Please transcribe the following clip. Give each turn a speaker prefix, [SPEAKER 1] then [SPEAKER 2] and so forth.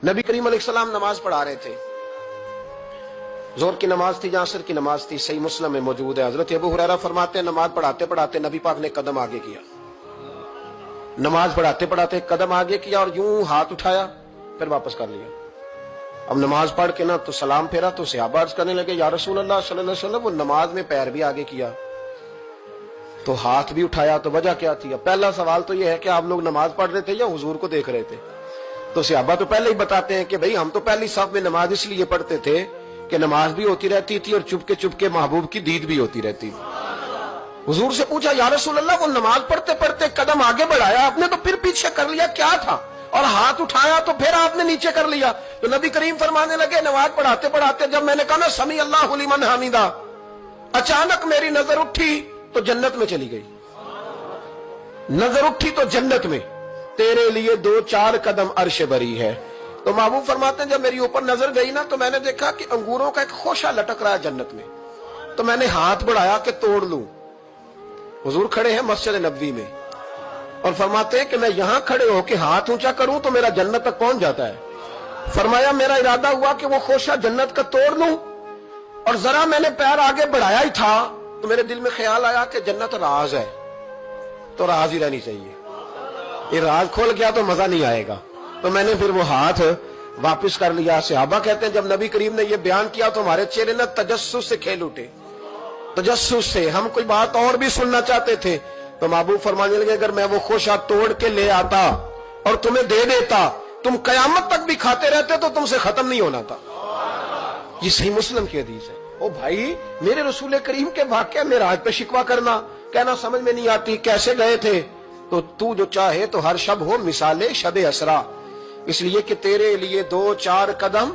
[SPEAKER 1] नबी करीम अलैहिस्सलाम नमाज पढ़ा रहे थे, जोर की नमाज थी या असर की नमाज थी, सही मुस्लिम में मौजूद है। हजरत अबू हुरैरा फरमाते हैं नमाज पढ़ाते पढ़ाते नबी पाक ने कदम आगे किया, नमाज पढ़ाते पढ़ाते कदम आगे किया और यूं हाथ उठाया फिर वापस कर लिया। अब नमाज पढ़ के ना तो सलाम फेरा तो सहाबा अर्ज करने लगे या रसूल अल्लाह सल्लल्लाहु अलैहि वसल्लम, वो नमाज में पैर भी आगे किया तो हाथ भी उठाया, तो वजह क्या थी? अब पहला सवाल तो यह है कि आप लोग नमाज पढ़ रहे थे या हुजूर को देख रहे थे? तो सहाबा तो पहले ही बताते हैं कि भाई हम तो पहली साफ में नमाज इसलिए पढ़ते थे कि नमाज भी होती रहती थी और चुपके चुपके महबूब की दीद भी होती रहती थी। हुजूर से पूछा या रसूल अल्लाह, वो नमाज पढ़ते पढ़ते कदम आगे बढ़ाया आपने तो फिर पीछे कर लिया, क्या था? और हाथ उठाया तो फिर आपने नीचे कर लिया। तो नबी करीम फरमाने लगे नमाज पढ़ाते पढ़ाते जब मैंने कहा ना समी अल्लाहु लिमन हमीदा, अचानक मेरी नजर उठी तो जन्नत में चली गई। नजर उठी तो जन्नत में, तेरे लिए 2-4 कदम अर्श बरी है। तो महबूब फरमाते हैं जब मेरी ऊपर नजर गई ना तो मैंने देखा कि अंगूरों का एक खोशा लटक रहा है जन्नत में, तो मैंने हाथ बढ़ाया कि तोड़ लूं। हुजूर खड़े हैं मस्जिद नबवी में और फरमाते हैं कि मैं यहां खड़े होकर हाथ ऊंचा करूं तो मेरा जन्नत तक पहुंच जाता है। फरमाया मेरा इरादा हुआ कि वो खोशा जन्नत का तोड़ लूं और जरा मैंने पैर आगे बढ़ाया ही था तो मेरे दिल में ख्याल आया कि जन्नत राज है तो राज ही रहनी चाहिए, ये राज खोल गया तो मजा नहीं आएगा। तो मैंने फिर वो हाथ वापस कर लिया। सहाबा कहते हैं जब नबी करीम ने ये बयान किया तो हमारे चेहरे न तजस्सुस से खेल उठे, तजस्सुस से। हम कोई बात और भी सुनना चाहते थे तो महबूब फरमाने लगे अगर मैं वो खोशा तोड़ के ले आता और तुम्हें दे देता तुम कयामत तक भी खाते रहते तो तुमसे खत्म नहीं होना था। ये सही मुस्लिम की हदीस है। ओ भाई, मेरे रसूल करीम के वाक़या में राज पे शिकवा करना, कहना समझ में नहीं आती कैसे गए थे। तो तू जो चाहे तो हर शब हो मिसाले शब असरा, इसलिए कि तेरे लिए 2-4 कदम